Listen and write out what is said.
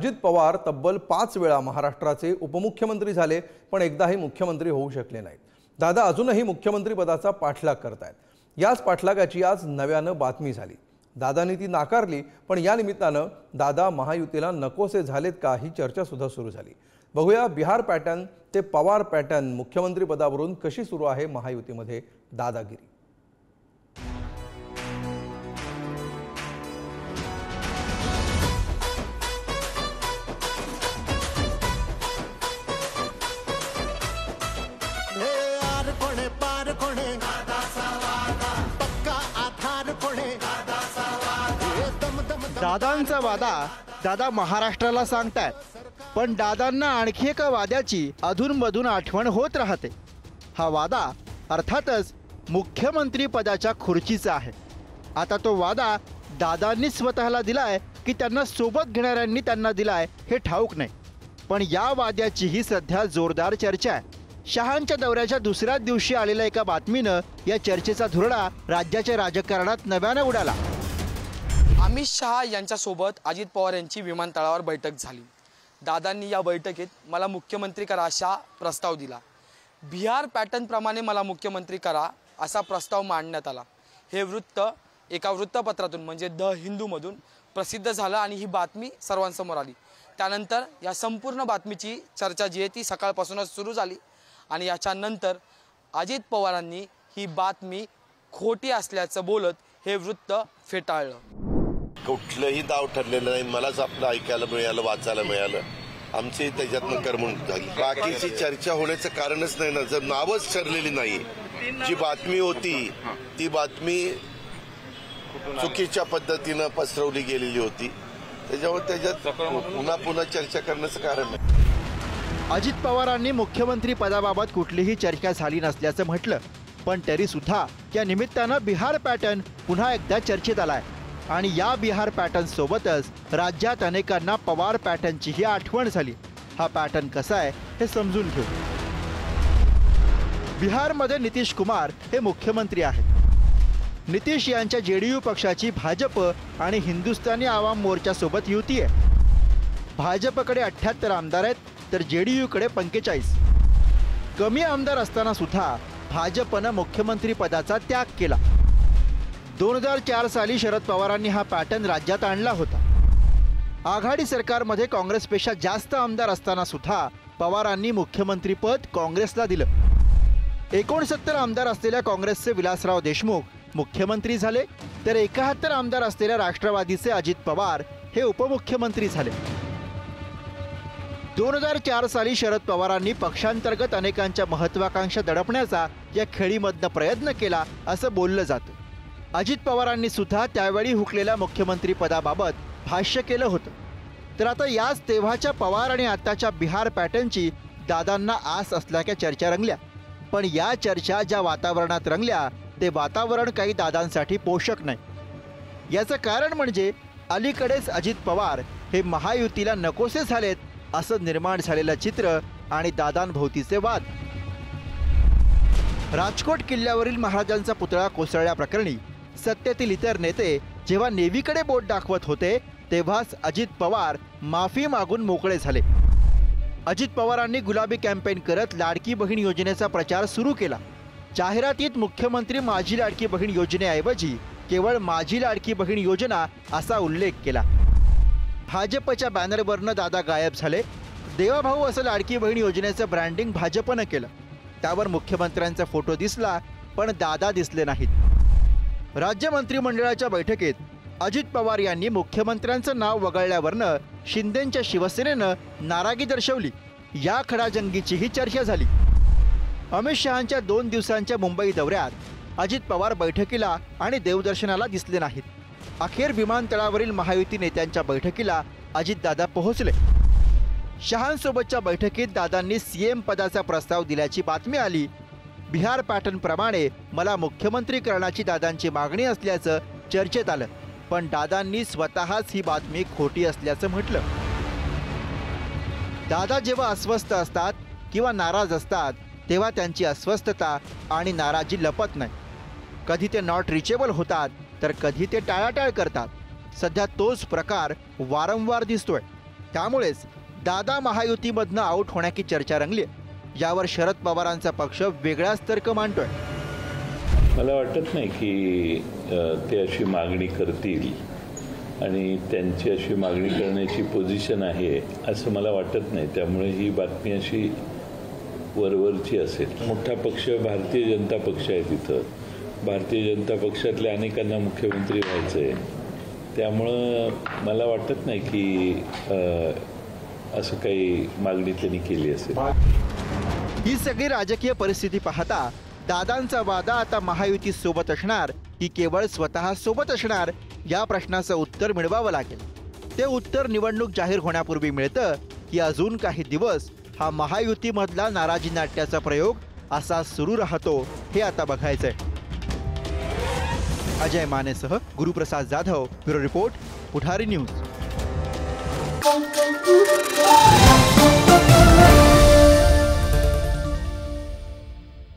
अजित पवार तब्बल 5 वेळा महाराष्ट्राचे उपमुख्यमंत्री झाले, पण एकदाही मुख्यमंत्री होऊ शकले नाहीत। दादा अजूनही मुख्यमंत्री पदाचा पाठलाग करतायत। याच पाठलागाची आज नव्यानं बातमी झाली। दादांनी ती नाकारली, पण या निमित्तानं दादा महायुतीला नकोसे झालेत का ही चर्चा सुद्धा सुरू झाली। बघूया बिहार पॅटर्न ते पवार पॅटर्न, मुख्यमंत्री पदावरून कशी सुरू आहे महायुतीमध्ये दादागिरी। दादांचा वादा दादा महाराष्ट्राला सांगतायत, पण दादांना आणखी एका वाद्याची अधूनमधून आठवण होत राहते। हा वादा अर्थातच मुख्यमंत्री पदाच्या खुर्चीचा आहे। आता तो वादा दादांनी स्वतःला दिलाय की त्यांना सोबत घेणाऱ्यांनी त्यांना दिलाय हे ठाऊक नाही, पण या वाद्याचीही सध्या जोरदार चर्चा आहे। शहांच्या दौऱ्याच्या दुसऱ्याच दिवशी आलेल्या एका बातमीनं या चर्चेचा धुरळा राज्याच्या राजकारणात नव्यानं उडाला। अमित शहा यांच्यासोबत अजित पवार यांची विमानतळावर बैठक झाली। दादांनी या बैठकीत मला मुख्यमंत्री करा असा प्रस्ताव दिला। बिहार पॅटर्न प्रमाणे मला मुख्यमंत्री करा असा प्रस्ताव मांडण्यात आला। हे वृत्त एका वृत्तपत्रातून म्हणजे द हिंदूमधून प्रसिद्ध झालं आणि ही बातमी सर्वांसमोर आली। त्यानंतर या संपूर्ण बातमीची चर्चा जी आहे ती सकाळपासूनच सुरू झाली आणि याच्यानंतर अजित पवारांनी ही बातमी खोटी असल्याचं बोलत हे वृत्त फेटाळलं। कुठलंही दाव ठरलेलं नाही, मलाच आपलं ऐकायला मिळालं, वाचायला मिळालं, आमची त्याच्यातनं करमणूक झाली। बाकीची चर्चा होण्याचं कारणच नाही ना, जर नावच ठरलेली नाही। जी बातमी होती ती बातमी चुकीच्या पद्धतीनं पसरवली गेलेली होती, त्याच्यामुळे त्याच्यात पुन्हा पुन्हा चर्चा करण्याचं कारण नाही। अजित पवारांनी मुख्यमंत्री पदाबाबत कुठलीही चर्चा झाली नसल्याचं म्हटलं, पण तरी सुद्धा या निमित्तानं बिहार पॅटर्न पुन्हा एकदा चर्चेत आलाय आणि या बिहार पॅटर्न सोबतच राज्यात अनेकांना पवार पॅटर्नचीही आठवण झाली। हा पॅटर्न कसा आहे हे समजून घेऊ। बिहारमध्ये नितीश कुमार हे मुख्यमंत्री आहेत। नितीश यांच्या जेडीयू पक्षाची भाजप आणि हिंदुस्थानी आवाम मोर्चा सोबत युती आहे। भाजपकडे 78 आमदार आहेत, तर जेडीयूकडे 45। कमी आमदार असताना सुद्धा भाजपनं मुख्यमंत्री पदाचा त्याग केला। 2004 साली शरद पवारांनी हा पॅटर्न राज्यात आणला होता। आघाडी सरकारमध्ये काँग्रेसपेक्षा जास्त आमदार असताना सुद्धा पवारांनी मुख्यमंत्री पद काँग्रेसला दिलं। 69 आमदार असलेल्या काँग्रेसचे विलासराव देशमुख मुख्यमंत्री झाले, तर 71 आमदार असलेल्या राष्ट्रवादीचे अजित पवार हे उपमुख्यमंत्री झाले। 2004 साली शरद पवारांनी पक्षांतर्गत अनेकांच्या महत्वाकांक्षा दडपण्याचा या खेळीमधनं प्रयत्न केला असं बोललं जातं। अजित पवारांनी सुद्धा त्यावेळी हुकलेल्या मुख्यमंत्री पदाबाबत भाष्य केलं होतं। तर आता याच तेव्हाच्या पवार आणि आताच्या बिहार पॅटर्नची दादांना आस असल्याच्या चर्चा रंगल्या, पण या चर्चा ज्या वातावरणात रंगल्या ते वातावरण काही दादांसाठी पोषक नाही। याचं कारण म्हणजे अलीकडेच अजित पवार हे महायुतीला नकोसे झालेत असं निर्माण झालेलं चित्र आणि दादांभोवतीचे वाद। राजकोट किल्ल्यावरील महाराजांचा पुतळा कोसळल्याप्रकरणी सत्तेतील इतर नेते जेव्हा नेव्हीकडे बोट दाखवत होते, तेव्हाच अजित पवार माफी मागून मोकळे झाले। अजित पवारांनी गुलाबी कॅम्पेन करत लाडकी बहीण योजनेचा प्रचार सुरू केला। जाहिरातीत मुख्यमंत्री माझी लाडकी बहीण योजनेऐवजी केवळ माझी लाडकी बहीण योजना असा उल्लेख केला। भाजपच्या बॅनरवरनं दादा गायब झाले। देवाभाऊ असं लाडकी बहीण योजनेचं ब्रँडिंग भाजपनं केलं। त्यावर मुख्यमंत्र्यांचा फोटो दिसला, पण दादा दिसले नाहीत। राज्य मंत्रिमंडळाच्या बैठकीत अजित पवार यांनी मुख्यमंत्र्यांचं नाव वगळल्यावरनं शिंदेंच्या शिवसेनेनं नाराजी दर्शवली। या खडाजंगीचीही चर्चा झाली। अमित शहांच्या 2 दिवसांच्या मुंबई दौऱ्यात अजित पवार बैठकीला आणि देवदर्शनाला दिसले नाहीत। अखेर विमानतळावरील महायुती नेत्यांच्या बैठकीला अजितदादा पोहोचले। शहांसोबतच्या बैठकीत दादांनी सीएम पदाचा प्रस्ताव दिल्याची बातमी आली। बिहार पॅटर्न प्रमाणे मला मुख्यमंत्री करण्याची दादांची मागणी असल्याचं चर्चेत आलं, पण दादांनी स्वतःच ही बातमी खोटी असल्याचं म्हटलं। दादा जेव्हा अस्वस्थ असतात किंवा नाराज असतात तेव्हा त्यांची अस्वस्थता आणि नाराजी लपत नाही। कधी ते नॉट रिचेबल होतात तर कधी ते टाळाटाळ करतात। सध्या तोच प्रकार वारंवार दिसतोय। त्यामुळेच दादा महायुतीमधनं आऊट होण्याची चर्चा रंगली. यावर शरद पवारांचा पक्ष वेगळाच तर्क मांडतोय. मला वाटत नाही की ते अशी मागणी करतील आणि त्यांची अशी मागणी करण्याची पोझिशन आहे असं मला वाटत नाही. त्यामुळे ही बातमी अशी वरवरची असेल. मोठा पक्ष भारतीय जनता पक्ष आहे. तिथं भारतीय जनता पक्षातल्या अनेकांना मुख्यमंत्री व्हायचं आहे. त्यामुळं मला वाटत नाही की असं काही मागणी त्यांनी केली असेल. ही सगळी राजकीय परिस्थिती पाहता दादांचा वादा आता महायुती सोबत असणार की केवळ स्वतः सोबत असणार या प्रश्नाचं उत्तर मिळवावं लागेल. ते उत्तर निवडणूक जाहीर होण्यापूर्वी मिळतं की अजून काही दिवस हा महायुतीमधला नाराजी नाट्याचा प्रयोग असा सुरू राहतो हे आता बघायचंय. अजय मानेसह गुरुप्रसाद जाधव, ब्युरो रिपोर्ट, पुढारी न्यूज.